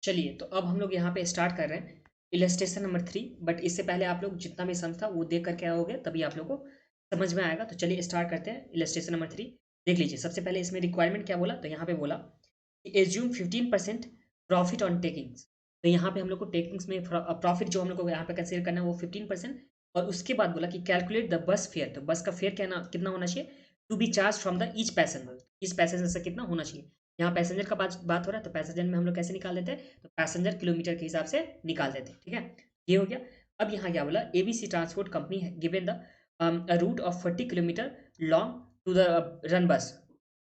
चलिए, तो अब हम लोग यहाँ पे स्टार्ट कर रहे हैं इलस्ट्रेशन नंबर 3। बट इससे पहले आप लोग जितना भी सम था वो देख करके आओगे, तभी आप लोग को समझ में आएगा। तो चलिए स्टार्ट करते हैं इलस्ट्रेशन नंबर 3। देख लीजिए, सबसे पहले इसमें रिक्वायरमेंट क्या बोला, तो यहाँ पे बोला कि एज्यूम 15% प्रॉफिट ऑन टेकिंग्स। तो यहाँ पे हम लोग को टेकिंग्स में प्रॉफिट जो हम लोग को यहाँ पे कंसिडर करना है वो 15%। और उसके बाद बोला कि कैलकुलेट द बस फेयर। तो बस का फेयर क्या कितना होना चाहिए, to be charge from the each passenger. इस पैसेंजर से कितना होना चाहिए। यहाँ पैसेंजर का बात हो रहा है, तो पैसेंजर में हम लोग कैसे निकाल देते हैं, तो पैसेंजर किलोमीटर के हिसाब से निकाल देते हैं। ठीक है, ये हो गया। अब यहाँ क्या बोला, एबीसी ट्रांसपोर्ट कंपनी है given the route of 40 kilometre long to the run bus.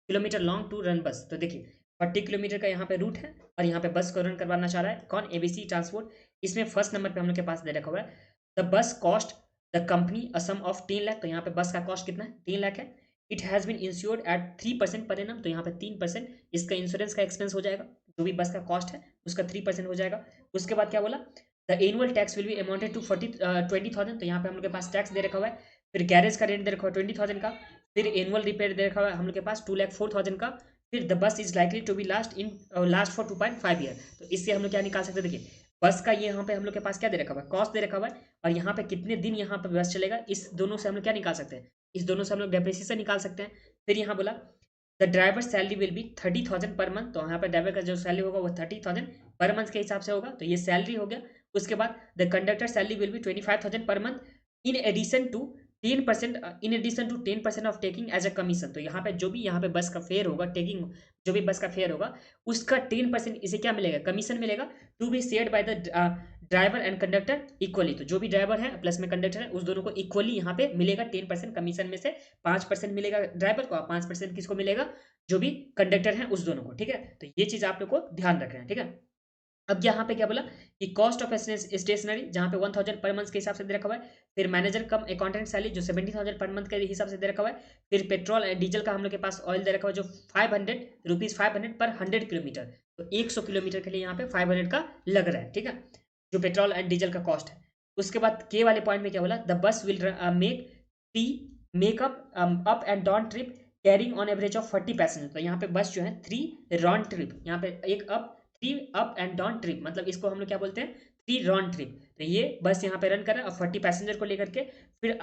Kilometre long to run bus. तो देखिए 40 किलोमीटर का यहाँ पे रूट है और यहाँ पे बस को रन करवाना चाह रहा है कौन, एबीसी ट्रांसपोर्ट। इसमें फर्स्ट नंबर पे हम लोग के पास दे रखा हुआ है the bus cost the company a sum of 3 lakh. तो यहाँ पे बस का कॉस्ट कितना है, 3 लाख है। It has been insured at 3% per annum. तो यहाँ पे 3% इसका इंश्योरेंस का एक्सपेंस हो जाएगा। जो भी बस का कॉस्ट है उसका 3% हो जाएगा। उसके बाद क्या बोला, the annual tax will be amounted to 20,000। तो यहाँ पे हम लोग के पास टैक्स दे रखा हुआ है। फिर गैरेज का रेंट दे रखा हुआ है 20,000 का। फिर एनुअल रिपेयर दे रखा हुआ है हम लोग के पास 2,04,000 का। फिर the bus is likely to be last for 2.5 year. तो इससे हम लोग क्या निकाल सकते हैं, देखिए बस का ये यहाँ पे हम लोग के पास क्या दे रखा हुआ है, कॉस्ट दे रखा हुआ है। और यहाँ पे कितने दिन यहाँ पे बस चलेगा, इस दोनों से हम लोग क्या निकाल सकते हैं, इस दोनों से हम लोग डेप्रिसिएशन निकाल सकते हैं। फिर यहाँ बोला the driver salary will B 30,000 per month. तो यहाँ पर ड्राइवर का जो सैलरी होगा वो 30,000 पर मंथ के हिसाब से होगा। तो ये सैलरी हो गया। उसके बाद the conductor salary will be 25,000 per month in addition to 10%, in addition to 10% of taking as a commission. तो यहाँ पे जो भी यहाँ पे बस का फेयर होगा, टेकिंग जो भी बस का फेयर होगा उसका 10% इसे क्या मिलेगा, कमीशन मिलेगा। To be shared by the driver and conductor equally. तो जो भी ड्राइवर है प्लस में कंडक्टर है उस दोनों को इक्वली यहाँ पे मिलेगा 10% कमीशन में से। 5% मिलेगा ड्राइवर को और 5% किसको मिलेगा, जो भी कंडक्टर है उस दोनों को। ठीक है, तो ये चीज आप लोग को ध्यान रखना है। ठीक है, अब यहाँ पे क्या बोला कि कॉस्ट ऑफ स्टेशनरी जहाँ पे 1,000 पर मंथ के हिसाब से दे रखा हुआ है। फिर मैनेजर कम अकाउंटेंट सैलरी जो 70,000 पर मंथ के हिसाब से दे रखा हुआ है। फिर पेट्रोल एंड डीजल का हम लोग के पास ऑयल दे रखा हुआ है जो 500 पर 100 किलोमीटर। तो 100 किलोमीटर के लिए यहाँ पे 500 का लग रहा है। ठीक है, जो पेट्रोल एंड डीजल का कॉस्ट है। उसके बाद के वाले पॉइंट में क्या बोला, the bus will make tea makeup up and down trip carrying on average of 40 passenger. तो यहाँ पे बस जो है 3 राउंड ट्रिप, यहाँ पे एक up 3 up and down trip, मतलब इसको हम लोग क्या बोलते हैं, 3 राउंड ट्रिप। तो ये बस यहाँ पे रन कर रहा है और 40 पैसेंजर को लेकर के। फिर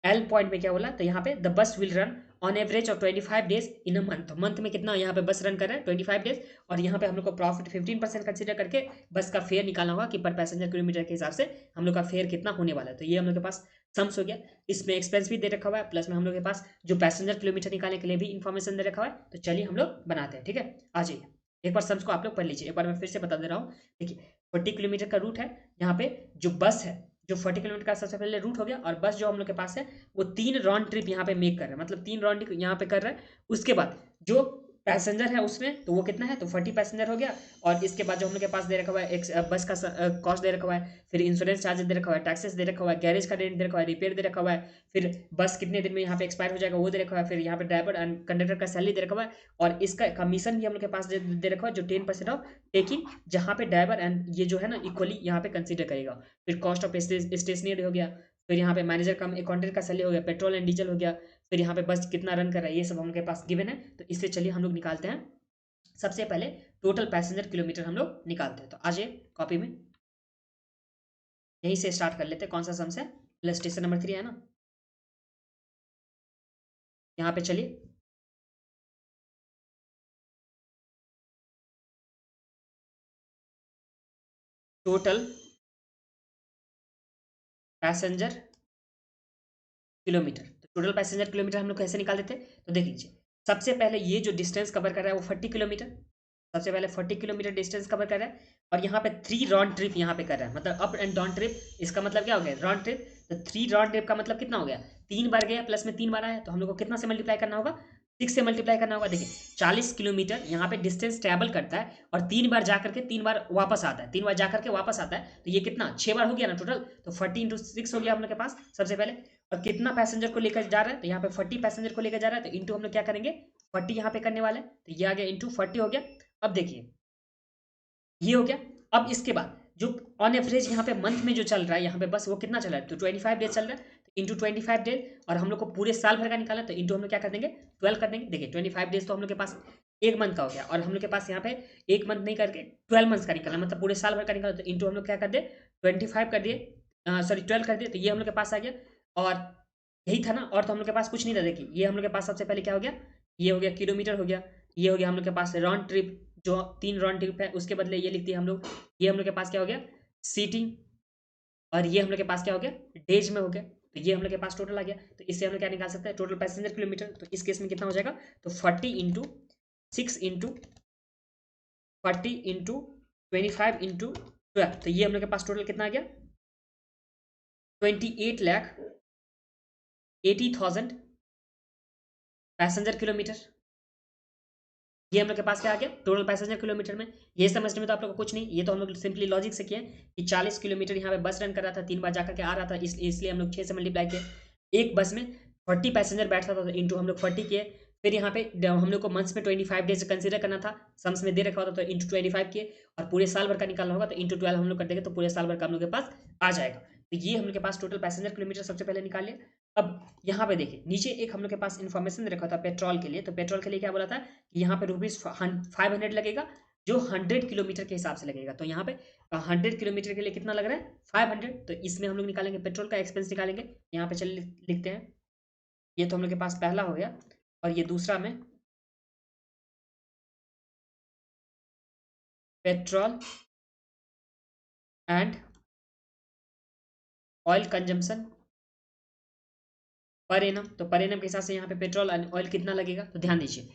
एल पॉइंट में क्या बोला, तो यहाँ पे the bus will run on average of 25 days in a month. Month में कितना यहाँ पे बस रन कर रहा है, 25 डेज। और यहाँ पे हम लोग को प्रॉफिट 15% कंसिडर करके बस का फेयर निकालना होगा कि पर पैसेंजर किलोमीटर के हिसाब से हम लोग का फेयर कितना होने वाला है। तो ये हम लोग के पास सम्स हो गया। इसमें एक्सपेंस भी दे रखा हुआ है, प्लस में हम लोग के पास जो पैसेंजर किलोमीटर निकालने के लिए भी इन्फॉर्मेशन दे रखा हुआ है। तो चलिए हम लोग बनाते हैं। ठीक है, आ जाइए एक बार सम्स को आप लोग पढ़ लीजिए। एक बार मैं फिर से बता दे रहा हूँ। देखिए 40 किलोमीटर का रूट है। यहाँ पे जो बस है जो 40 किलोमीटर का सबसे पहले रूट हो गया, और बस जो हम लोग के पास है वो 3 राउंड ट्रिप यहाँ पे मेक कर रहा है, मतलब 3 राउंड ट्रिप यहाँ पे कर रहा है। उसके बाद जो पैसेंजर है उसमें तो वो कितना है, तो 40 पैसेंजर हो गया। और इसके बाद जो हम लोग के पास दे रखा हुआ है एक बस का कॉस्ट दे रखा हुआ है। फिर इंश्योरेंस चार्जेस दे रखा हुआ है, टैक्सेस दे रखा हुआ है, गैरेज का रेंट दे रखा हुआ है, रिपेयर दे रखा हुआ है। फिर बस कितने दिन में यहाँ पे एक्सपायर हो जाएगा वो दे रखा हुआ है। फिर यहाँ पे ड्राइवर एंड कंडक्टर का सैलरी दे रखा हुआ है। और इसका कमीशन भी हम लोग के पास दे रखा हुआ है जो 10% ऑफ टेकिंग, जहाँ पे ड्राइवर एंड ये जो है ना इक्वली यहाँ पे कंसिडर करेगा। फिर कॉस्ट ऑफ स्टेशनरी हो गया। फिर यहाँ पे मैनेजर कम अकाउंटेंट का सैलरी हो गया, पेट्रोल एंड डीजल हो गया। फिर यहाँ पे बस कितना रन कर रहा है ये सब हम लोग के पास गिवन है। तो इससे चलिए हम लोग निकालते हैं। सबसे पहले टोटल पैसेंजर किलोमीटर हम लोग निकालते हैं। तो आ जाइए कॉपी में, यहीं से स्टार्ट कर लेते हैं। कौन सा सम है, इलस्ट्रेशन नंबर 3 है ना। यहाँ पे चलिए टोटल पैसेंजर किलोमीटर। तो टोटल पैसेंजर किलोमीटर हम लोग कैसे निकाल देते हैं, तो देख लीजिए। सबसे पहले ये जो डिस्टेंस कवर कर रहा है वो 40 किलोमीटर। सबसे पहले 40 किलोमीटर डिस्टेंस कवर कर रहा है। और यहाँ पे 3 राउंड ट्रिप यहाँ पे कर रहा है, मतलब अप एंड डाउन ट्रिप। इसका मतलब क्या हो गया, राउंड ट्रिप। तो 3 राउंड ट्रिप का मतलब कितना हो गया, 3 बार गया प्लस में 3 बार आया। तो हम लोग को कितना से मल्टीप्लाई करना होगा, 6 से मल्टीप्लाई करना होगा। देखिए 40 किलोमीटर यहाँ पे डिस्टेंस ट्रैवल करता है और 3 बार जाकर के 3 बार वापस आता है, 3 बार जाकर के वापस आता है। तो ये कितना 6 बार हो गया ना टोटल। तो 40 × 6 हो गया हम लोग के पास सबसे पहले। और कितना पैसेंजर को लेकर जा रहा है, तो यहाँ पे 40 पैसेंजर को लेकर जा रहा है। तो इंटू हम लोग क्या करेंगे, 40 यहाँ पे करने वाले हैं। तो ये आ गया इंटू 40 हो गया। अब देखिए ये हो गया। अब इसके बाद जो ऑन एवरेज यहाँ पे मंथ में जो चल रहा है यहाँ पे बस वो कितना चल रहा है, तो 25 डेज चल रहा है। तो इंटू 25 डेज, और हम लोग को पूरे साल भर का निकाला तो इंटू हम लोग क्या कर देंगे 12 कर देंगे। देखिए 25 डेज तो हम लोग के पास एक मंथ का हो गया, और हम लोग के पास यहाँ पे एक मंथ नहीं करके 12 मंथ्स का निकलना, मतलब पूरे साल भर का निकाला, तो इंटू हम लोग क्या कर दिए 25 कर दिए, सॉरी 12 कर दिए, तो ये हम लोग के पास आ गया। और यही था ना, और तो हम लोग के पास कुछ नहीं था। देखिए ये हम लोग के पास सबसे पहले क्या हो गया, ये हो गया किलोमीटर हो गया, ये हो गया हम लोग के पास राउंड ट्रिप, जो 3 राउंड ट्रिप है उसके बदले ये लिख दिए हम लोग। ये हम लोग के पास क्या हो गया सीटिंग, और ये हम लोग के पास क्या हो गया डेज में हो गया। तो ये हम लोग के पास टोटल आ गया। तो इससे हम लोग क्या निकाल सकते हैं टोटल पैसेंजर किलोमीटर। तो इस केस में कितना हो जाएगा, तो 40 × 6 × 40 × 25 × 12, तो ये हम लोग के पास टोटल कितना आ गया 28,80,000 पैसेंजर किलोमीटर। ये हम लोग के पास क्या आ गया टोटल पैसेंजर किलोमीटर में। ये समझने में तो आप लोग को कुछ नहीं, ये तो हम लोग सिंपली लॉजिक से किए कि 40 किलोमीटर यहाँ पे बस रन कर रहा था, 3 बार जाकर के आ रहा था, इसलिए हम लोग 6 से मल्टीप्लाई किए। एक बस में 40 पैसेंजर बैठता था, तो इंटू हम लोग 40 किए। फिर यहाँ पे हम लोग को मंथ्स में 25 डेज कंसीडर करना था, सम्स में दे रखा होता, तो इंटू 25 किए, और पूरे साल भर का निकालना होगा तो इंटू 12 हम लोग कर देंगे, तो पूरे साल भर का हम लोग के पास आ जाएगा। तो ये हम लोग के पास टोटल पैसेंजर किलोमीटर सबसे पहले निकाल लिया। अब यहाँ पे देखिए नीचे एक हम लोग के पास इन्फॉर्मेशन रखा था पेट्रोल के लिए, तो पेट्रोल के लिए क्या बोला था कि यहाँ पे ₹500 लगेगा, जो 100 किलोमीटर के हिसाब से लगेगा। तो यहाँ पे 100 किलोमीटर के लिए कितना लग रहा है 500, तो इसमें हम लोग निकालेंगे पेट्रोल का एक्सपेंस निकालेंगे। यहाँ पे चलिए लिखते हैं, ये तो हम लोग के पास पहला हो गया, और ये दूसरा में petrol and oil consumption per annum. तो पर एनम के हिसाब से यहाँ पे पेट्रोल एंड ऑयल कितना लगेगा, तो ध्यान दीजिए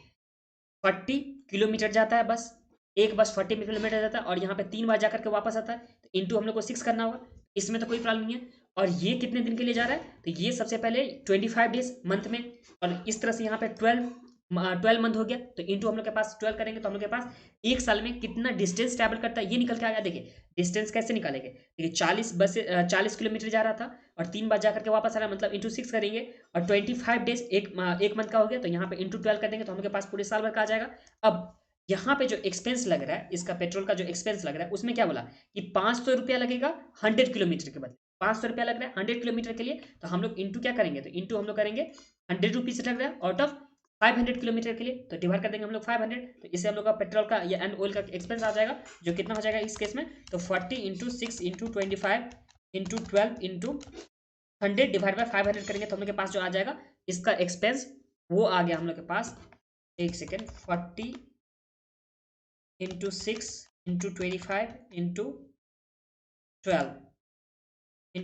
40 किलोमीटर जाता है बस, एक बस 40 किलोमीटर जाता है, और यहाँ पे 3 बार जाकर के वापस आता है, तो इंटू हम लोग को 6 करना होगा। इसमें तो कोई प्रॉब्लम नहीं है। और ये कितने दिन के लिए जा रहा है, तो ये सबसे पहले 25 डेज मंथ में, और इस तरह से यहाँ पे 12 मंथ हो गया, तो इंटू हम लोग के पास 12 करेंगे, तो हम लोग के पास एक साल में कितना डिस्टेंस ट्रैवल करता है ये निकल के आ गया। देखिए डिस्टेंस कैसे निकालेंगे, देखिए 40 किलोमीटर जा रहा था, और 3 बार जाकर के वापस आ रहा है, मतलब इंटू 6 करेंगे, और 25 डेज एक मंथ का हो गया, तो यहाँ पे इंटू 12 कर देंगे, तो हम लोग के पास पूरे साल भर का आ जाएगा। अब यहाँ पे जो एक्सपेंस लग रहा है, इसका पेट्रोल का जो एक्सपेंस लग रहा है, उसमें क्या बोला कि 500 रुपया लगेगा 100 किलोमीटर के बदले, 500 रुपया लग रहा है 100 किलोमीटर के लिए, तो हम लोग इंटू क्या करेंगे, तो इंटू हम लोग करेंगे 100 रुपीज लग रहा है आउट ऑफ 500 किलोमीटर के लिए, तो डिवाइड कर देंगे हम लोग 500, तो इससे हम लोग का पेट्रोल का या एंड ऑयल का एक्सपेंस आ जाएगा, जो कितना हो जाएगा इस केस में, तो 40 × 6 × 25 × 12 × 100 डिवाइड बाय 500 करेंगे, तो हम लोग के पास जो आ जाएगा इसका एक्सपेंस, वो आ गया हम लोग के पास, एक सेकेंड, 40 × 6 × 25 × 12 ×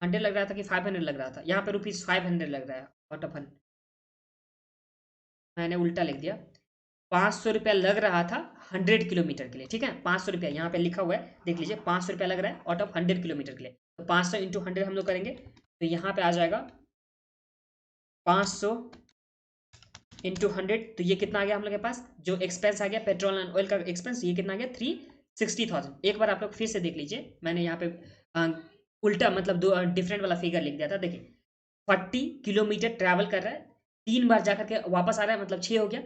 100 लग रहा था कि 500 लग रहा था, यहाँ पे ₹500 लग रहा है आउट ऑफ 100, मैंने उल्टा लिख दिया। 500 रुपया लग रहा था 100 किलोमीटर के लिए, ठीक है 500 रुपया यहाँ पे लिखा हुआ है, देख लीजिए 500 रुपया लग रहा है आउट ऑफ 100 किलोमीटर के लिए, तो 500 इंटू 100 हम लोग करेंगे, तो यहाँ पे आ जाएगा 500 इंटू 100, तो ये कितना आ गया हम लोग के पास, जो एक्सपेंस आ गया पेट्रोल एंड ऑयल का एक्सपेंस, ये कितना आ गया 360,000। एक बार आप लोग फिर से देख लीजिए, मैंने यहाँ पे उल्टा मतलब दो डिफरेंट वाला फिगर लिख दिया था। देखिए 40 किलोमीटर ट्रैवल कर रहा है, 3 बार जाकर के वापस आ रहा है, मतलब 6 हो गया,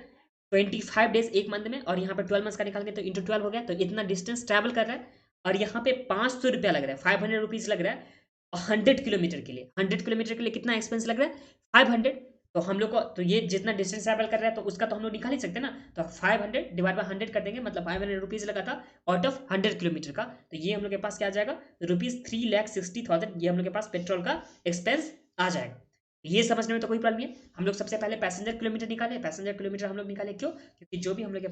25 डेज एक मंथ में, और यहाँ पे 12 मंथ्स का निकाल के तो इंटू 12 हो गया, तो इतना डिस्टेंस ट्रैवल कर रहा है, और यहाँ पे 500 रुपया लग रहा है, 500 रुपीज लग रहा है 100 किलोमीटर के लिए। 100 किलोमीटर के लिए कितना एक्सपेंस लग रहा है 500, तो हम लोग को तो ये जितना डिस्टेंस ट्रैवल कर रहा है, तो उसका तो हम लोग निकाल ही सकते हैं ना, तो 500 डिवाइड बाय 100 कर देंगे, मतलब 500 रुपीज लगा था आउट ऑफ 100 किलोमीटर का, तो ये हम लोग के पास क्या आ जाएगा ₹3,60,000, ये हम लोग के पास पेट्रोल का एक्सपेंस आ जाएगा। ये समझने में तो कोई प्रॉब्लम नहीं है। हम लोग सबसे पहले पैसेंजर किलोमीटर निकाले, पैसेंजर किलोमीटर हम लोग निकाले क्यों, क्योंकि जो भी हम लोग के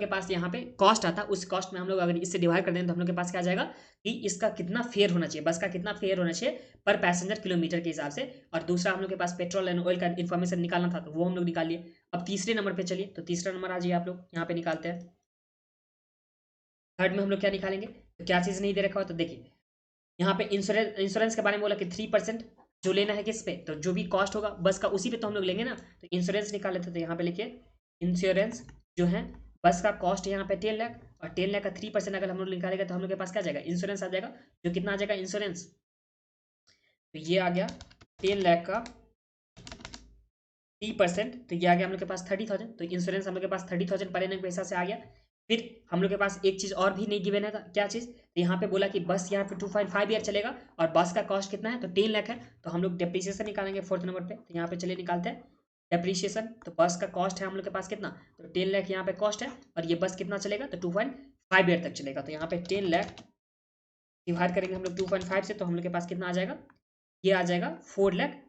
पास यहाँ पे कॉस्ट आता है, उस कॉस्ट में हम लोग अगर इससे डिवाइड कर दें, तो हम लोग के पास क्या आ जाएगा कि इसका कितना फेयर होना चाहिए, बस का कितना फेयर होना चाहिए पर पैसेंजर किलोमीटर के हिसाब से। और दूसरा हम लोग के पास पेट्रोल एंड ऑयल का इन्फॉर्मेशन निकालना था, तो वो हम लोग निकाल लिए। अब तीसरे नंबर पे चलिए, तो तीसरा नंबर आ जाइए आप लोग, यहाँ पे निकालते हैं। थर्ड में हम लोग क्या निकालेंगे, तो क्या चीज़ नहीं दे रखा हो, तो देखिए यहाँ पे इंश्योरेंस के बारे में बोला कि 3% जो लेना है किस पे, तो जो भी कॉस्ट होगा बस का उसी पे तो हम लोग लेंगे ना, तो इंश्योरेंस निकाल लेते, तो यहाँ पे लिखिए इंश्योरेंस जो है बस का कॉस्ट यहाँ पे 10 लाख, और 10 लाख का 3% अगर हम लोग निकालेंगे, तो हम लोग के पास क्या आ जाएगा इंश्योरेंस आ जाएगा, जो कितना आ जाएगा इंश्योरेंस, तो ये आ गया 10 लाख का 3%, तो ये आ गया हम लोग के पास 30,000, तो इंश्योरेंस हम लोग के पास 30,000 पर एनम के हिसाब से आ गया। फिर हम लोग के पास एक चीज़ और भी नहीं गिवन है, क्या चीज़, तो यहाँ पे बोला कि बस यहाँ पे 2.5 ईयर चलेगा और बस का कॉस्ट कितना है, तो 10 लाख है। तो हम लोग डेप्रिसिएशन निकालेंगे फोर्थ नंबर पे, तो यहाँ पे चलिए निकालते हैं डेप्रिसिएशन। तो बस का कॉस्ट है हम लोग के पास कितना, तो 10 लाख यहाँ पे कॉस्ट है, और ये बस कितना चलेगा, तो 2.5 ईयर तक चलेगा। तो यहाँ पे 10 लाख डिवाइड करेंगे हम लोग 2.5 से, तो हम लोग के पास कितना आ जाएगा, ये आ जाएगा 4 लाख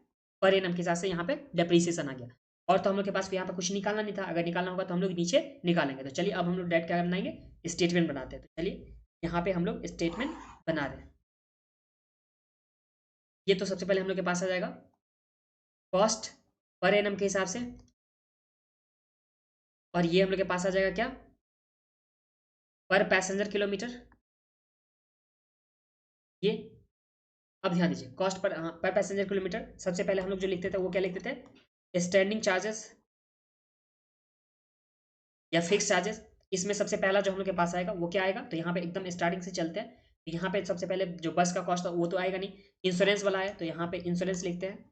पर एनम के हिसाब से यहाँ पे डेप्रिसिएशन आ गया। और तो हम लोग के पास यहाँ पे कुछ निकालना नहीं था, अगर निकालना होगा तो हम लोग नीचे निकालेंगे। तो चलिए अब हम लोग डायरेक्ट क्या बनाएंगे, स्टेटमेंट बनाते हैं। तो चलिए यहाँ पे हम लोग स्टेटमेंट बना रहे हैं। ये तो सबसे पहले हम लोग के पास आ जाएगा कॉस्ट पर एनम के हिसाब से, और ये हम लोग के पास आ जाएगा क्या, पर पैसेंजर किलोमीटर। ये अब ध्यान दीजिए, कॉस्ट पर, हाँ, पर पैसेंजर किलोमीटर। सबसे पहले हम लोग जो लिखते थे वो क्या लिखते थे, स्टैंडिंग चार्जेस या फिक्स चार्जेस। इसमें सबसे पहला जो हम लोग के पास आएगा वो क्या आएगा, तो यहाँ पे एकदम स्टार्टिंग से चलते हैं। तो यहाँ पे सबसे पहले जो बस का कॉस्ट था वो तो आएगा नहीं, इंश्योरेंस वाला है, तो यहाँ पे इंश्योरेंस लिखते हैं।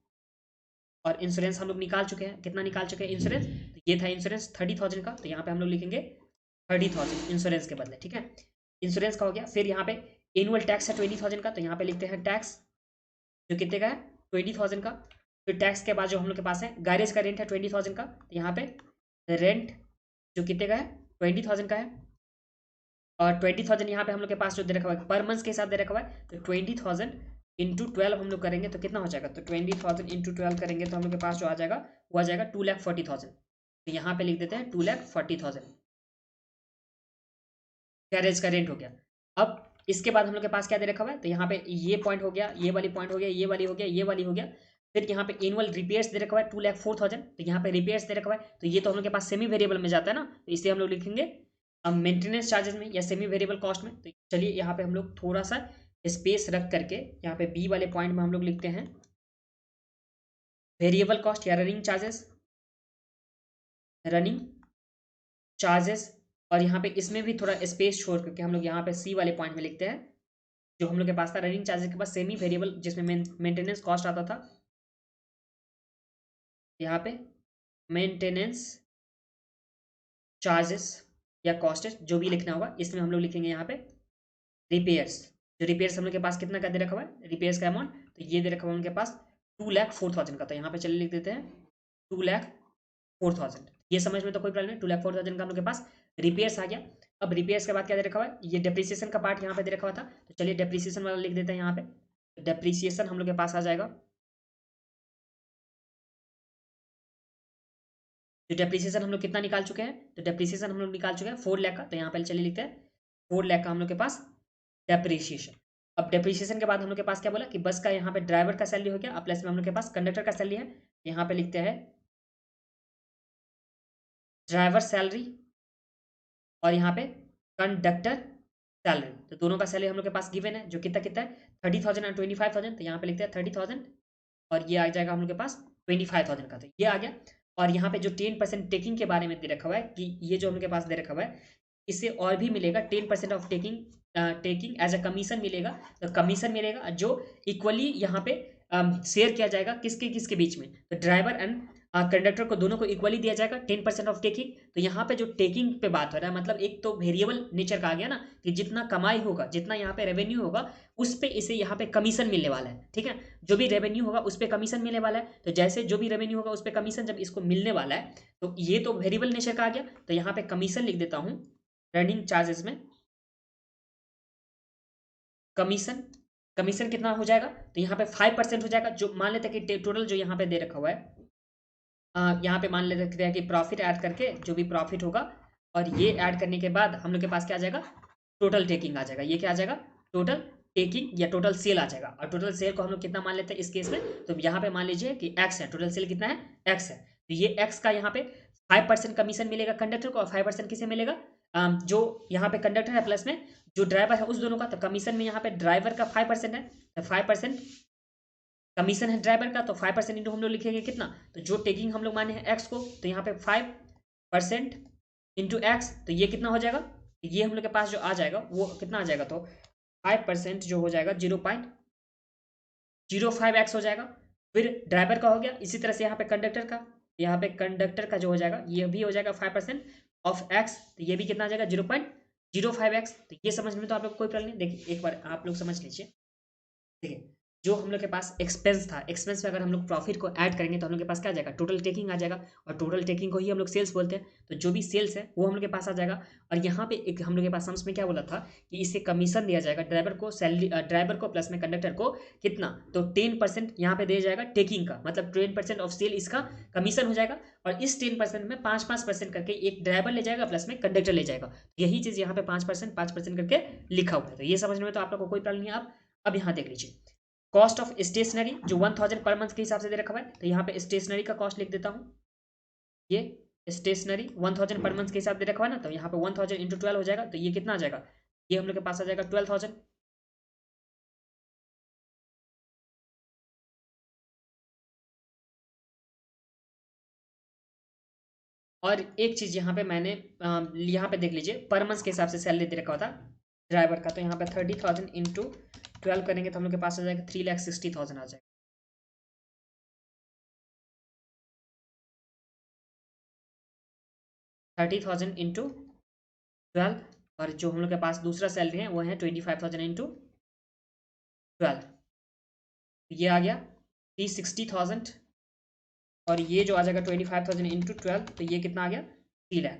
और इंश्योरेंस हम लोग निकाल चुके हैं, कितना निकाल चुके हैं इंश्योरेंस, तो ये था इंश्योरेंस 30,000 का, तो यहाँ पे हम लोग लिखेंगे 30,000 इंश्योरेंस के बदले, ठीक है। इंश्योरेंस का हो गया। फिर यहाँ पे एनुअल टैक्स है 20,000 का, तो यहाँ पे लिखते हैं टैक्स, जो कितने का है, 20,000 का। फिर टैक्स के बाद जो हम लोग के पास है गैरेज का रेंट है 20,000 का, तो यहाँ पे रेंट जो कितने का है, 20,000 का है। और 20,000 यहाँ पे हम लोग के पास जो दे रखा हुआ है पर मंथ के हिसाब दे रखा हुआ है, तो 20,000 इंटू 12 हम लोग करेंगे तो कितना हो जाएगा, तो 20,000 इंटू 12 करेंगे तो हम लोग के पास जो आ जाएगा वो आ जाएगा 2,40,000। तो यहाँ पे लिख देते हैं 2,40,000 गैरेज का रेंट हो गया। अब इसके बाद हम लोग के पास क्या दे रखा हुआ है, तो यहाँ पे ये पॉइंट हो गया, ये वाली पॉइंट हो गया, ये वाली हो गया, ये वाली हो गया। फिर यहाँ पे एनुअल रिपेयर्स दे रखा हुआ है 2,04,000, तो यहाँ पे रिपेयर्स दे रखा हुआ है, तो ये तो हम लोग के पास सेमी वेरिएबल में जाता है ना, तो इसे हम लोग लिखेंगे अब मेंटेनेंस चार्जेस में या सेमी वेरिएबल कॉस्ट में। तो चलिए यहाँ पे हम लोग थोड़ा सा स्पेस रख करके यहाँ पे बी वाले पॉइंट में हम लोग लिखते हैं वेरिएबल कॉस्ट या रनिंग चार्जेस, रनिंग चार्जेस। और यहाँ पे इसमें भी थोड़ा स्पेस छोड़ करके हम लोग यहाँ पे सी वाले पॉइंट में लिखते हैं जो हम लोग के पास था रनिंग चार्जेस के पास सेमी वेरिएबल, जिसमें मेंटेनेंस कॉस्ट आता था, यहाँ पे मेंटेनेंस चार्जेस या कॉस्ट जो भी लिखना होगा, इसमें हम लोग लिखेंगे यहाँ पे रिपेयर्स। जो रिपेयर्स हम लोग के पास कितना का दे रखा हुआ है रिपेयर्स का अमाउंट, तो ये दे रखा हुआ है उनके पास 2,04,000 का, तो यहाँ पे चलिए लिख देते हैं 2,04,000। ये समझ में तो कोई प्रॉब्लम नहीं, 2,04,000 का हम लोग के पास रिपेयर्स आ गया। अब रिपेयर्स के बाद क्या दे रखा हुआ है, ये डेप्रिसिएशन का पार्ट यहाँ पे दे रखा हुआ था, तो चलिए डेप्रिसिएशन वाला लिख देते हैं यहाँ पे। डेप्रिसिएशन हम लोग के पास आ जाएगा, तो डेप्रिसिएशन हम लोग कितना निकाल चुके हैं, तो डेप्रिसिएशन हम लोग निकाल चुके हैं 4 लाख का, तो यहाँ पे चलिए लिखते हैं 4 लाख का हम लोग के पास डेप्रिसिएशन। अब डेप्रिसिएशन के बाद हम लोग के पास क्या बोला कि बस का यहाँ पे ड्राइवर का सैलरी हो गया, अब प्लस में हम लोग के पास कंडक्टर का सैलरी है, यहाँ पे लिखते हैं ड्राइवर सैलरी और यहाँ पे कंडक्टर सैलरी। तो दोनों का सैलरी हम लोग के पास गिवन है, जो कितना कितना है 30,000 और 25,000, तो यहाँ पे लिखते हैं 30,000 और ये आ जाएगा हम लोग के पास 25,000 का, तो ये आ गया। और यहाँ पे जो 10% टेकिंग के बारे में दे रखा हुआ है कि ये जो हम लोग के पास दे रखा हुआ है इससे और भी मिलेगा 10% of taking as a commission मिलेगा, तो कमीशन मिलेगा जो इक्वली यहाँ पे शेयर किया जाएगा किसके किसके बीच में, तो ड्राइवर एंड कंडक्टर को दोनों को इक्वली दिया जाएगा 10% ऑफ टेकिंग। तो यहाँ पे जो टेकिंग पे बात हो रहा है मतलब एक तो वेरिएबल नेचर का आ गया ना कि जितना कमाई होगा जितना यहाँ पे रेवेन्यू होगा उस पे इसे यहाँ पे कमीशन मिलने वाला है, ठीक है। जो भी रेवेन्यू होगा उस पर कमीशन मिलने वाला है, तो जैसे जो भी रेवेन्यू होगा उस पर कमीशन जब इसको मिलने वाला है तो ये तो वेरिएबल नेचर का आ गया, तो यहाँ पे कमीशन लिख देता हूँ रनिंग चार्जेस में कमीशन। कमीशन कितना हो जाएगा, तो यहाँ पे 5% हो जाएगा, जो मान लेते हैं कि टोटल जो यहाँ पे दे रखा हुआ है यहाँ पे मान लेते हैं कि प्रॉफिट ऐड करके जो भी प्रॉफिट होगा और ये ऐड करने के बाद हम लोग के पास क्या आ जाएगा टोटल टेकिंग आ जाएगा। ये क्या आ जाएगा टोटल टेकिंग या टोटल सेल आ जाएगा, और टोटल सेल को हम लोग कितना मान लेते हैं इस केस में, तो यहाँ पे मान लीजिए कि एक्स है, टोटल सेल कितना है एक्स है, तो ये एक्स का यहाँ पे 5% कमीशन मिलेगा कंडक्टर को और 5% किसे मिलेगा जो यहाँ पे कंडक्टर है प्लस में जो ड्राइवर है उस दोनों का, तो कमीशन में यहाँ पे ड्राइवर का 5% है, तो 5% कमीशन है ड्राइवर का, तो 5% इंटू हम लोग लिखेंगे कितना, तो जो टेकिंग हम लोग माने हैं एक्स को, तो यहाँ पे 5% इंटू एक्स, तो ये कितना हो जाएगा, ये हम लोग के पास जो आ जाएगा वो कितना आ जाएगा, तो 5% जो हो जाएगा 0.05x हो जाएगा। फिर ड्राइवर का हो गया, इसी तरह से यहाँ पे कंडक्टर का, यहाँ पे कंडक्टर का जो हो जाएगा ये भी हो जाएगा 5%, ऑफ एक्स, तो ये भी कितना आ जाएगा 0.05x। तो ये समझने में तो आप लोग कोई प्रॉब्लम नहीं। देखिए एक बार आप लोग समझ लीजिए। देखिए जो हम लोग के पास एक्सपेंस था, एक्सपेंस में अगर हम लोग प्रॉफिट को ऐड करेंगे तो हम लोग के पास क्या आ जाएगा, टोटल टेकिंग आ जाएगा। और टोटल टेकिंग को ही हम लोग सेल्स बोलते हैं। तो जो भी सेल्स है वो हम लोग के पास आ जाएगा। और यहाँ पे एक हम लोग के पास सम्स में क्या बोला था कि इससे कमीशन दिया जाएगा ड्राइवर को, सैलरी ड्राइवर को प्लस में कंडक्टर को कितना, तो 10% यहाँ पे दिया जाएगा टेकिंग का, मतलब 10% ऑफ सेल इसका कमीशन हो जाएगा। और इस 10% में 5-5% करके एक ड्राइवर ले जाएगा प्लस में कंडक्टर ले जाएगा। यही चीज यहाँ पे 5% करके लिखा हुआ है। तो ये समझने में तो आप लोग को कोई प्रॉब्लम नहीं है। आप अब यहाँ देख लीजिए कॉस्ट ऑफ स्टेशनरी जो 1000 पर मंथ के हिसाब से दे रखा हुआ है। तो यहाँ पे स्टेशनरी का कॉस्ट लिख देता हूँ। ये स्टेशनरी 1000 पर मंथ के हिसाब से दे रखा हुआ है ना, तो यहाँ पे 1000 इंटू 12 हो जाएगा। तो ये कितना आ जाएगा, ये हम लोग के पास आ जाएगा 12,000। और एक चीज यहाँ पे मैंने यहाँ पे देख लीजिए पर मंथ के हिसाब से सैलरी दे रखा हुआ था ड्राइवर का। तो यहाँ पे 30,000 इंटू 12 करेंगे तो हम लोग के पास आ जाएगा 3,60,000 आ जाएगा। 30,000 इंटू 12। और जो हम लोग के पास दूसरा सैलरी है वो है 25,000 इंटू 12। ये आ गया 360,000। और ये जो आ जाएगा 25,000 इंटू 12, तो ये कितना आ गया 3 लाख।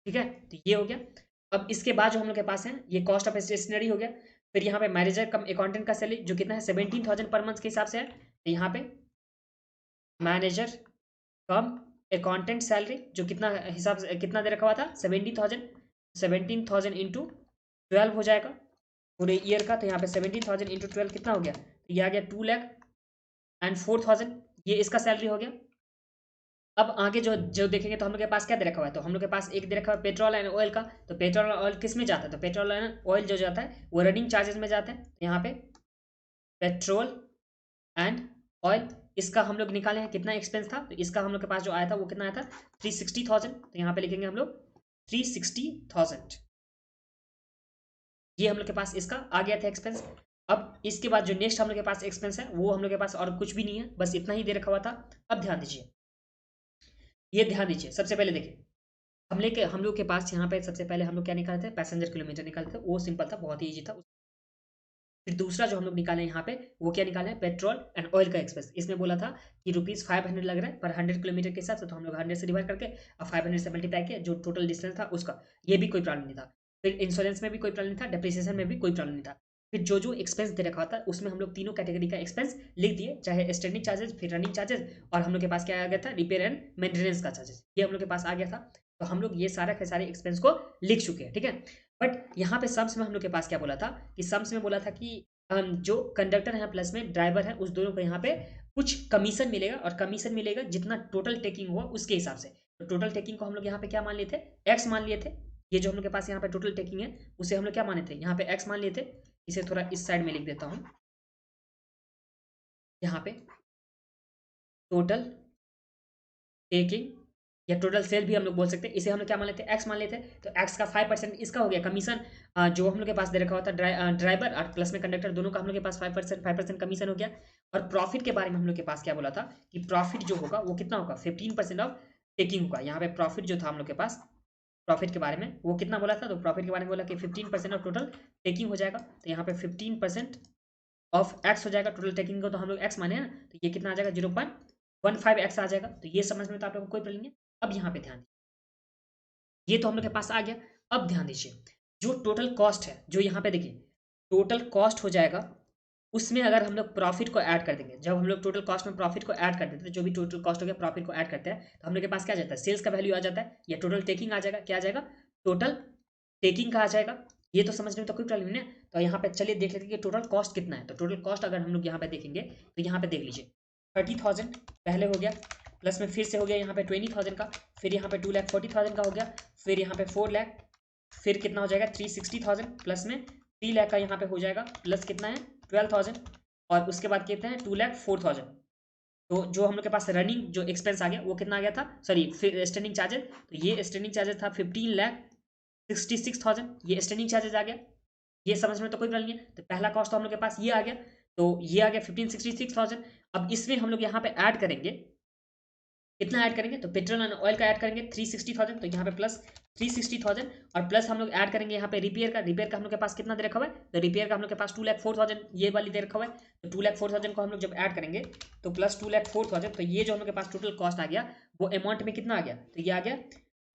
ठीक है, तो ये हो गया। अब इसके बाद जो हम लोग के पास है ये कॉस्ट ऑफ स्टेशनरी हो गया। फिर यहाँ पे मैनेजर कम अकाउंटेंट का सैलरी जो कितना है 17,000 पर मंथ के हिसाब से है। तो यहाँ पे मैनेजर कम अकाउंटेंट सैलरी जो कितना हिसाब से कितना दे रखा हुआ था 17,000। 17,000 इंटू 12 हो जाएगा पूरे ईयर का। तो यहाँ पे 17,000 इंटू 12 कितना हो गया, तो ये आ गया 2,04,000। ये इसका सैलरी हो गया। अब आगे जो जो देखेंगे तो हम लोग के पास क्या दे रखा हुआ है, तो हम लोग के पास एक दे रखा हुआ है पेट्रोल एंड ऑयल का। तो पेट्रोल और ऑयल किस में जाता है, तो पेट्रोल एंड ऑयल जो जाता है वो रनिंग चार्जेस में जाता है। तो यहाँ पे पेट्रोल एंड ऑयल इसका हम लोग निकाले हैं कितना एक्सपेंस था। तो इसका हम लोग के पास जो आया था वो कितना आया था 360,000। तो यहाँ पे लिखेंगे हम लोग 360,000। ये हम लोग के पास इसका आ गया था एक्सपेंस। अब इसके बाद जो नेक्स्ट हम लोग के पास एक्सपेंस है वो हम लोग के पास और कुछ भी नहीं है, बस इतना ही दे रखा हुआ था। अब ध्यान दीजिए, ये ध्यान दीजिए। सबसे पहले देखिए हम लोग के पास यहाँ पे सबसे पहले हम लोग क्या निकाले थे, पैसेंजर किलोमीटर निकाले थे। वो सिंपल था, बहुत ही ईजी था। फिर दूसरा जो हम लोग निकाले यहाँ पे वो क्या निकाले हैं, पेट्रोल एंड ऑयल का एक्सपेंस। इसमें बोला था कि ₹500 लग रहा है पर 100 किलोमीटर के हिसाब से। तो हम लोग 100 से डिवाइड करके और 500 से मल्टीप्लाई किया जो टोटल डिस्टेंस था उसका। ये भी कोई प्रॉब्लम नहीं था। फिर इंश्योरेंस में भी कोई प्रॉब्लम नहीं था, डिप्रिसिएशन में भी कोई प्रॉब्लम नहीं था। फिर जो जो एक्सपेंस दे रखा था उसमें हम लोग तीनों कैटेगरी का एक्सपेंस लिख दिए, चाहे स्टैंडिंग चार्जेस, फिर रनिंग चार्जेस, और हम लोग के पास क्या आ गया था रिपेयर एंड मेंटेनेंस का चार्जेस, ये हम लोग के पास आ गया था। तो हम लोग ये सारा के सारे एक्सपेंस को लिख चुके हैं। ठीक है, बट यहाँ पे सम्स में हम लोग के पास क्या बोला था कि सम्स में बोला था कि जो कंडक्टर है प्लस में ड्राइवर है उस दोनों को यहाँ पे कुछ कमीशन मिलेगा। और कमीशन मिलेगा जितना टोटल टेकिंग हुआ उसके हिसाब से। तो टोटल टेकिंग को हम लोग यहाँ पे क्या मान लिए थे, एक्स मान लिए थे। ये जो हम लोग के पास यहाँ पे टोटल टेकिंग है उसे हम लोग क्या माने थे, यहाँ पे एक्स मान लिए थे। इसे थोड़ा इस साइड में लिख देता हूँ। यहाँ पे टोटल टेकिंग या टोटल सेल भी हम लोग बोल सकते हैं। इसे हम लोग क्या मान लेते हैं, एक्स मान लेते हैं। तो एक्स का 5% इसका हो गया कमीशन जो हम लोग के पास दे रखा होता है ड्राइवर और प्लस में कंडक्टर दोनों का हम लोग के पास 5% कमीशन हो गया। और प्रॉफिट के बारे में हम लोग के पास क्या बोला था कि प्रॉफिट जो होगा वो कितना होगा 15% ऑफ टेकिंग होगा। यहाँ पे प्रॉफिट जो था हम लोग के पास, प्रॉफिट के बारे में वो कितना बोला था, तो प्रॉफिट के बारे में बोला कि 15% ऑफ टोटल टेकिंग हो जाएगा। तो यहाँ पे 15% ऑफ एक्स हो जाएगा टोटल टेकिंग को। तो हम लोग एक्स माने हैं, तो ये कितना आ जाएगा 0.15x आ जाएगा। तो ये समझ में तो आप लोगों को कोई प्रॉब्लम नहीं है। अब यहाँ पे ध्यान, ये तो हम लोग के पास आ गया। अब ध्यान दीजिए जो टोटल कॉस्ट है, जो यहाँ पे देखिए टोटल कॉस्ट हो जाएगा, उसमें अगर हम लोग प्रॉफिट को ऐड कर देंगे, जब हम लोग टोटल कॉस्ट में प्रॉफिट को ऐड कर देते हैं, जो भी टोटल कॉस्ट हो गया प्रॉफिट को ऐड करते हैं, तो हम लोग के पास क्या आ जाता है, सेल्स का वैल्यू आ जाता है या टोटल टेकिंग आ जाएगा। क्या आ जाएगा, टोटल टेकिंग का आ जाएगा। ये तो समझने में तो कोई प्रॉब्लम नहीं है। तो यहाँ पे चलिए देख लेते हैं कि टोटल कॉस्ट कितना है। तो टोटल कॉस्ट अगर हम लोग यहाँ पे देखेंगे तो यहाँ पे देख लीजिए 30,000 पहले हो गया, प्लस में फिर से हो गया यहाँ पे 20,000 का, फिर यहाँ पे 2,40,000 का हो गया, फिर यहाँ पे 4 लाख, फिर कितना हो जाएगा 360,000, प्लस में 3 लाख का यहाँ पे हो जाएगा, प्लस कितना है 12,000, और उसके बाद कितने हैं 2,04,000। तो जो हम लोग के पास रनिंग जो एक्सपेंस आ गया वो कितना आ गया था, सॉरी स्टैंडिंग चार्जेस। तो ये स्टैंडिंग चार्जेस था 15,66,000, ये स्टैंडिंग चार्जेस आ गया। ये समझ में तो कोई प्रॉब्लम नहीं है। तो पहला कॉस्ट तो हम लोग के पास ये आ गया, तो ये आ गया 15,66,000। अब इसमें हम लोग यहाँ पे ऐड करेंगे कितना ऐड करेंगे, तो पेट्रोल एंड ऑयल का ऐड करेंगे 360,000, तो यहाँ पे प्लस 360,000 और प्लस हम लोग ऐड करेंगे यहाँ पे रिपेयर का हम लोग के पास कितना दे रखा हुआ है, तो रिपेयर का हम लोग के पास 2,04,000 ये वाली दे रखा हुआ है। तो 2,04,000 को हम लोग जब ऐड करेंगे तो प्लस 2,04,000, तो ये जो हम लोग के पास टोटल कॉस्ट आ गया वो अमाउंट में कितना आ गया, तो ये आ गया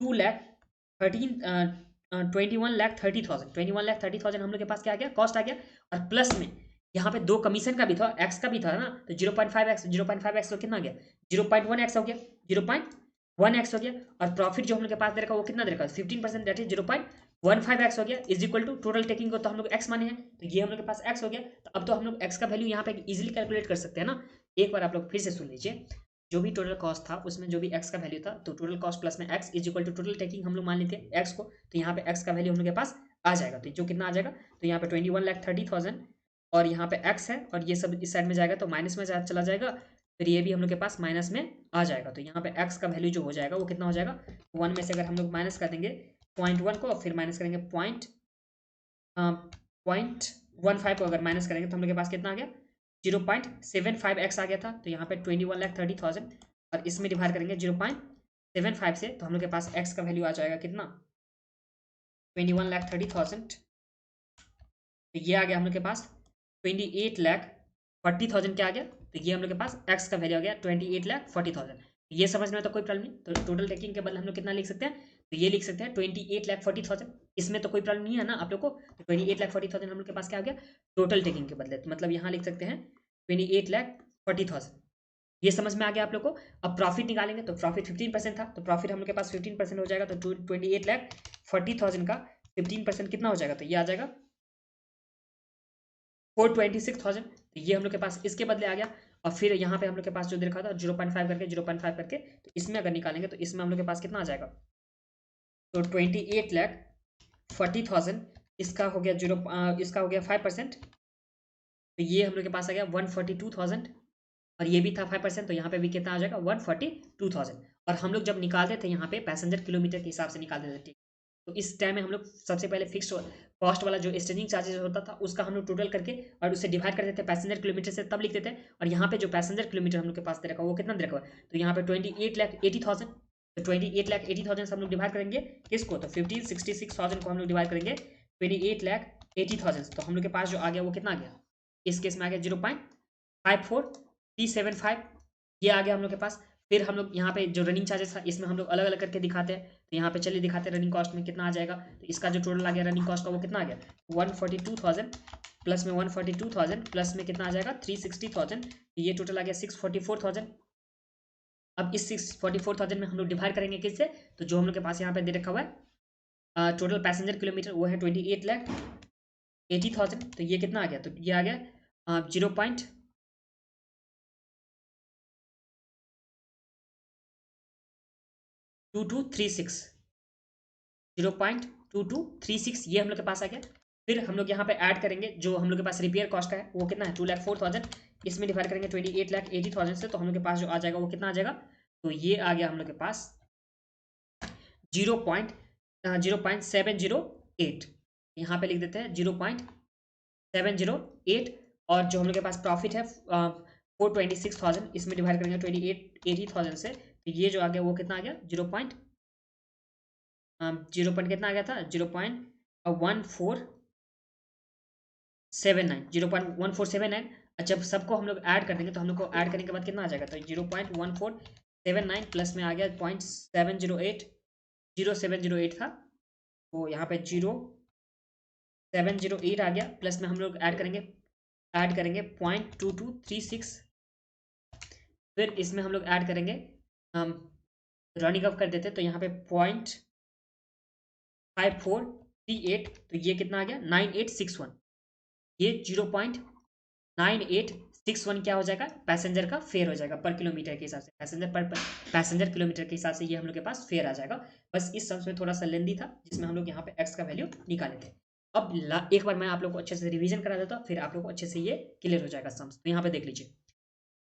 21,30,000 हम लोग के पास क्या आ गया, कॉस्ट आ गया। और प्लस में यहाँ पे 2 कमीशन का भी था, एक्स का भी था ना, तो 0.5x तो कितना आ गया, 0.1x हो गया, 0.1x हो गया। और प्रॉफिट जो हम लोग के पास दे रखा वो कितना दे रखा, 15%, दैट इज 0.15x हो गया, is equal to total taking को तो हम लोग x माने हैं, तो ये हम लोग के पास x हो गया। तो अब तो हम लोग x का वैल्यू यहाँ पे इजीली कैलकुलेट कर सकते हैं ना। एक बार आप लोग फिर से सुन लीजिए, जो भी टोटल कॉस्ट था उसमें जो भी x का वैल्यू था, तो टोटल कॉस्ट प्लस में x is equal to total taking हम लोग मान लेते हैं x को, तो यहाँ पे x का वैल्यू हम लोग के पास आ जाएगा। तो जो कितना आ जाएगा, तो यहाँ पे 21,30,000 और यहाँ पे x है और ये सब इस साइड में जाएगा तो माइनस में चला जाएगा, फिर ये भी हम लोग के पास माइनस में आ जाएगा। तो यहाँ पे x का वैल्यू जो हो जाएगा वो कितना हो जाएगा, 1 में से अगर हम लोग माइनस कर देंगे 0.1 को, फिर माइनस करेंगे 0.15 को अगर माइनस करेंगे तो हम लोग के पास कितना आ गया, 0.75x आ गया था। तो यहाँ पे 21,30,000 और इसमें डिवाइड करेंगे 0.75 से, तो हम लोग के पास x का वैल्यू आ जाएगा कितना, 21,30,000। तो ये आ गया हम लोग के पास 28,40,000 क्या आ गया, तो ये हम लोग के पास x का वैल्यू आ गया 28,40,000। ये समझ में तो कोई प्रॉब्लम नहीं, तो टोटल टेकिंग के बदले हम लोग कितना लिख सकते हैं, तो ये लिख सकते हैं 28,40,000। इसमें तो कोई प्रॉब्लम नहीं है ना आप लोग को, तो 28,40,000 हम लोग के पास क्या आ गया टोटल टेकिंग के बदले, तो मतलब यहाँ लिख सकते हैं 28,40,000। ये समझ में आ गया आप लोग को। अब प्रॉफिट निकालेंगे तो प्रॉफिट 15% था, तो प्रॉफिट हम लोग के पास 15% हो जाएगा, तो 28,40,000 का 15% कितना हो जाएगा, तो ये आ जाएगा 426,000। तो ये हम लोग के पास इसके बदले आ गया। और फिर यहाँ पे हम लोग के पास जो दे रखा था 0.5 करके, तो इसमें अगर निकालेंगे तो इसमें हम लोग के पास कितना आ जाएगा, तो 28,40,000 इसका हो गया इसका हो गया 5%, तो ये हम लोग के पास आ गया 142,000 और ये भी था 5%, तो यहाँ पे भी कितना आ जाएगा 142,000। और हम लोग जब निकालते थे यहाँ पे पैसेंजर किलोमीटर के हिसाब से निकालते थे, तो इस टाइम में हम लोग सबसे पहले फिक्स कॉस्ट वाला जो एक्सचेंजिंग चार्जेस होता था उसका हम लोग टोटल करके और उससे डिवाइड करते थे पैसेंजर किलोमीटर से, तब लिखते थे। और यहाँ पे जो पैसेंजर किलोमीटर हम लोग के पास दे रखा वो कितना दे रखा है, तो यहाँ पे 28,80,000, तो 28,80,000 से हम लोग डिवाइड करेंगे किसको, तो 15,66,000 को हम लोग डिवाइड करेंगे 28,80,000, तो हम लोग के पास जो आ गया वो कितना आ गया, इस केस में आ गया 0.54375, ये आ गया हम लोग के पास। फिर हम लोग यहाँ पे जो रनिंग चार्जेस था इसमें हम लोग अलग अलग करके दिखाते हैं, तो यहाँ पे चलिए दिखाते हैं रनिंग कॉस्ट में कितना आ जाएगा। तो इसका जो टोटल आ गया रनिंग कॉस्ट का वो कितना आ गया 142,000 प्लस में 142,000 प्लस में कितना आ जाएगा 360,000, ये टोटल आ गया 644,000। अब इस 644,000 में हम लोग डिवाइड करेंगे किससे, तो जो हम लोग के पास यहाँ पे दे रखा हुआ है टोटल पैसेंजर किलोमीटर वो है 28,80,000, तो ये कितना आ गया, तो ये आ गया 0.2236 ये हम लोग के पास आ गया। फिर हम लोग यहाँ पे ऐड करेंगे जो हम लोग के पास रिपेयर कॉस्ट का है वो कितना है 2,04,000, इसमें डिवाइड करेंगे 28,80,000 से, तो हम लोग के पास जो आ जाएगा वो कितना आ जाएगा, तो ये आ गया हम लोग के पास 0.708, यहाँ पे लिख देते हैं 0.708। और जो हम लोग के पास प्रॉफिट है 426,000, इसमें डिवाइड करेंगे 28,80,000 से, तो ये जो आ गया वो कितना आ गया 0 पॉइंट कितना आ गया था 0.1479। जब सबको हम लोग ऐड कर देंगे तो हम लोग को ऐड करने के बाद कितना आ जाएगा, तो 0.1479 प्लस में आ गया 0.708 था, तो यहाँ पे 0.708 आ गया, प्लस में हम लोग ऐड करेंगे 0.2236, फिर इसमें हम लोग ऐड करेंगे रनिंग अप कर देते तो यहाँ पे 0.5438, तो ये कितना आ गया 9861, ये 0.9861 क्या हो जाएगा पैसेंजर का फेयर हो जाएगा पर किलोमीटर के हिसाब से, पैसेंजर किलोमीटर के हिसाब से ये हम लोग के पास फेयर आ जाएगा। बस इस सम्स में थोड़ा सा लेंदी था जिसमें हम लोग यहाँ पे एक्स का वैल्यू निकाले थे। अब एक बार मैं आप लोग को अच्छे से रिवीजन करा देता हूँ, फिर आप लोग को अच्छे से ये क्लियर हो जाएगा सम्स। तो यहाँ पे देख लीजिए,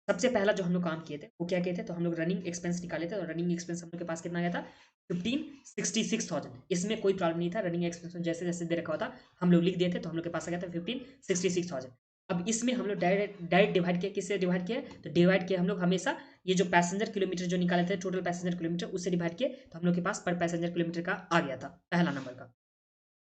सबसे पहला जो हम लोग काम किए थे वो क्या किए थे, तो हम लोग रनिंग एक्सपेंस निकाले थे, और रनिंग एक्सपेंस हम लोग के पास कितना आया था 1566,000। इसमें कोई प्रॉब्लम नहीं था, रनिंग एक्सपेंस में जैसे जैसे दे रखा होता हम लोग लिख देते तो हम लोग के पास आ गया था 1566,000। अब इसमें हम लोग डायरेक्ट डायरेक्ट डिवाइड किया, किससे डिवाइड किया? तो डिवाइड किया हम लोग हमेशा ये जो पैसेंजर किलोमीटर जो निकाले थे, टोटल पैसेंजर किलोमीटर, उससे डिवाइड किए, तो हम लोग के पास पर पैसेंजर किलोमीटर का आ गया था पहला नंबर का,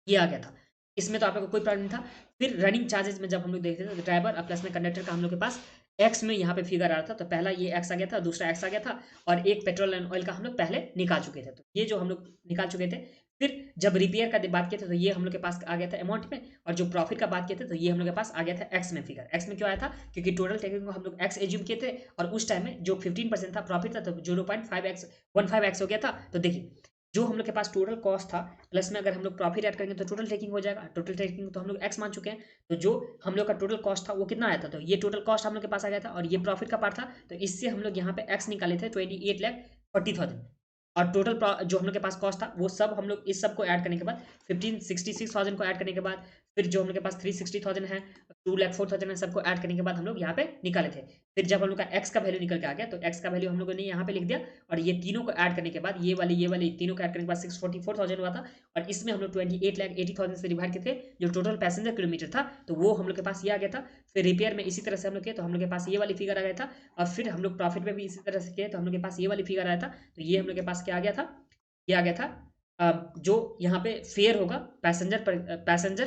ये आ गया था। इसमें तो आप लोग को कोई प्रॉब्लम नहीं था। फिर रनिंग चार्जेस में जब हम लोग देखते थे तो ड्राइवर और प्लस में कंडक्टर का हम लोग के पास एक्स में यहाँ पे फिगर आ रहा था, तो पहला ये एक्स आ गया था, दूसरा एक्स आ गया था, और एक पेट्रोल एंड ऑयल का हम लोग पहले निकाल चुके थे, तो ये जो हम लोग निकाल चुके थे। फिर जब रिपेयर का बात किए थे तो ये हम लोग के पास आ गया था अमाउंट में, और जो प्रॉफिट का बात किए थे तो ये हम लोग के पास आ गया था एक्स में फिगर। एक्स में क्यों आया था? क्योंकि टोटल टेकिंग को हम लोग एक्स एज्यूम किए थे, और उस टाइम में जो 15% था प्रॉफिट था, तो 0.5x 15x हो गया था। तो देखिए जो हम लोग के पास टोटल कॉस्ट था, प्लस में अगर हम लोग प्रॉफिट ऐड करेंगे तो टोटल टेकिंग हो जाएगा। टोटल टेकिंग तो हम लोग एक्स मान चुके हैं, तो जो हम लोग का टोटल कॉस्ट था वो कितना आया था? तो ये टोटल कॉस्ट हम लोग के पास आ गया था, और ये प्रॉफिट का पार्ट था, तो इससे हम लोग यहाँ पे एक्स निकाले थे 28,40,000, और टोटल जो हम लोग के पास कॉस्ट था वो सब हम लोग इस सब को ऐड करने के बाद 1566,000 को ऐड करने के बाद, फिर जो हम लोग के पास 360,000 है, 2,04,000 है, सबको ऐड करने के बाद हम लोग यहाँ पे निकाले थे। फिर जब हम लोग का एक्स का वैल्यू निकल के आ गया, तो एक्स का वैल्यू हम लोगों ने यहाँ पे लिख दिया, और ये तीनों को ऐड करने के बाद ये वाली तीनों को ऐड करने के बाद 644,000 हुआ था, और इसमें हम लोग 28,80,000 से डिवाइड किए थे जो टोटल पैसेंजर किलोमीटर था, तो वो हम लोग के पास ये आ गया था। फिर रिपेयर में इसी तरह से हम लोग किए, तो हम लोग के पास ये वाली फिगर आ गया था, और फिर हम लोग प्रॉफिट में भी इसी तरह से किए, तो हम लोग के पास ये वाली फिगर आया था। तो ये हम लोग के पास क्या आ गया था? ये आ गया था जो यहाँ पे फेयर होगा पैसेंजर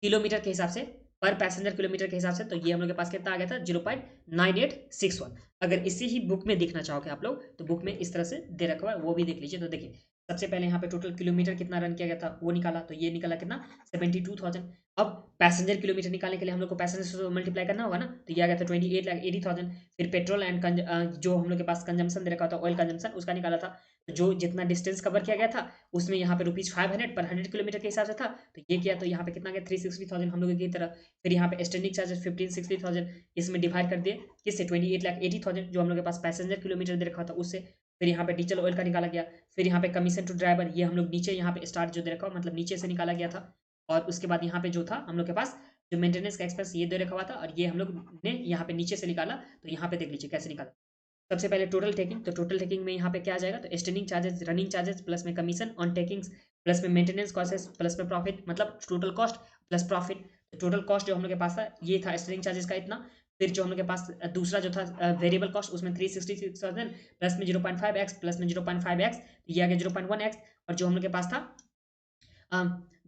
किलोमीटर के हिसाब से, पर पैसेंजर किलोमीटर के हिसाब से, तो ये हम लोग के पास कितना आ गया था? 0.9861। अगर इसी ही बुक में देखना चाहोगे आप लोग तो बुक में इस तरह से दे रखा हुआ है, वो भी देख लीजिए। तो देखिए सबसे पहले यहाँ पे टोटल किलोमीटर कितना रन किया गया था वो निकाला, तो ये निकाला कितना? 72,000। अब पैसेंजर किलोमीटर निकालने के लिए हम लोग को पैसेंजर से मल्टीप्लाई करना होगा ना, तो ये आ गया था 28,80,000। फिर पेट्रोल एंड जो हम लोग के पास कंजम्पशन दे रखा था, ऑयल कंजम्पशन, उसका निकाला था, तो जो जितना डिस्टेंस कवर किया गया था उसमें यहाँ पे ₹500 पर 100 किलोमीटर के हिसाब से था, तो ये किया, तो यहाँ पे कितना गया? 360,000 हम लोग की तरफ। फिर यहाँ पे स्टैंडिंग चार्जेस 1560,000, इसमें डिवाइड कर दिए किससे? 28,80,000 जो हम लोग के पास पैसेंजर किलोमीटर दे रखा था उससे। फिर यहाँ पे डीजल ऑयल का निकाला गया। फिर यहाँ पे कमीशन टू ड्राइवर, ये हम लोग नीचे यहाँ पे स्टार्ट जो दे रखा मतलब नीचे से निकाला गया था। और उसके बाद यहाँ पे जो था हम लोग के पास जो मेंटेनेंस का एक्सपेंस ये दे रखा हुआ था, और ये हम लोग ने यहाँ पे नीचे से निकाला। तो यहाँ पे देख लीजिए कैसे निकाला। सबसे पहले टोटल टेकिंग, तो टोटल टेकिंग में यहाँ पे क्या आ जाएगा? तो standing charges, running charges, plus में कमीशन ऑन टेकिंग्स, प्लस में मेंटेनेंस कॉस्ट, प्लस में प्रॉफिट, मतलब टोटल कॉस्ट प्लस प्रॉफिट। तो टोटल कॉस्ट जो हम लोग के पास था ये था स्टैंडिंग चार्जेस का इतना। फिर जो हम लोग के पास दूसरा जो था वेरिएबल कॉस्ट, उसमें 366,000 प्लस में 0.5x प्लस में 0.5x, ये आ गया 0.1x। और जो हम लोग के पास था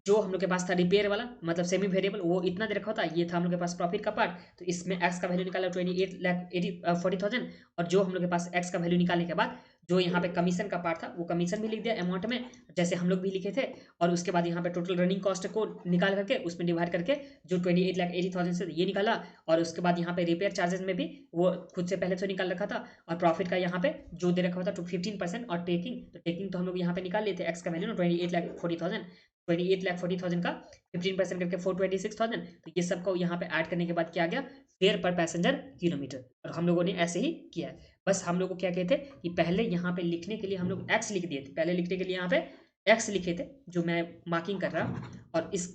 जो हम लोग के पास था रिपेयर वाला मतलब सेमी वेरिएबल, वो इतना दे रखा होता है, ये था हम लोग के पास प्रॉफिट का पार्ट। तो इसमें एक्स का वैल्यू निकाला 28,40,000, और जो हम लोग के पास एक्स का वैल्यू निकालने के बाद जो यहाँ पे कमीशन का पार्ट था वो कमीशन भी लिख दिया अमाउंट में, जैसे हम लोग भी लिखे थे। और उसके बाद यहाँ पे टोटल रनिंग कॉस्ट को निकाल करके उसमें डिवाइड करके जो 28,80,000 से ये निकाला। और उसके बाद यहाँ पे रिपेयर चार्जेस में भी वो खुद से पहले से निकाल रखा था, और प्रॉफिट का यहाँ पे जो दे रखा था तो 15%, और टेकिंग, तो टेकिंग तो हम लोग यहाँ पे निकाल लेते एक्स का वैल्यू ना 28,40,000, 28,40,000 का 15% करके 426,000। तो ये सबको यहाँ पे ऐड करने के बाद क्या आ गया? फेयर पर पैसेंजर किलोमीटर। और हम लोगों ने ऐसे ही किया है। बस हम लोग को क्या कहते हैं कि पहले यहाँ पे लिखने के लिए हम लोग एक्स लिख दिए थे, पहले लिखने के लिए यहाँ पे एक्स लिखे थे जो मैं मार्किंग कर रहा हूँ, और इस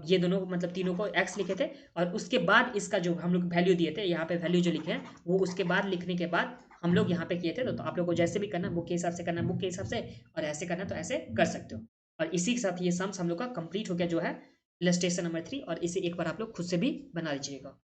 ये दोनों मतलब तीनों को एक्स लिखे थे। और उसके बाद इसका जो हम लोग वैल्यू दिए थे यहाँ पे वैल्यू जो लिखे हैं वो उसके बाद लिखने के बाद हम लोग यहाँ पे किए थे। तो आप लोग को जैसे भी करना बुक के हिसाब से करना बुक के हिसाब से, और ऐसे करना तो ऐसे कर सकते हो। और इसी के साथ ये सम्स हम लोग का कंप्लीट हो गया जो है इलस्ट्रेशन नंबर 3, और इसे एक बार आप लोग खुद से भी बना लीजिएगा।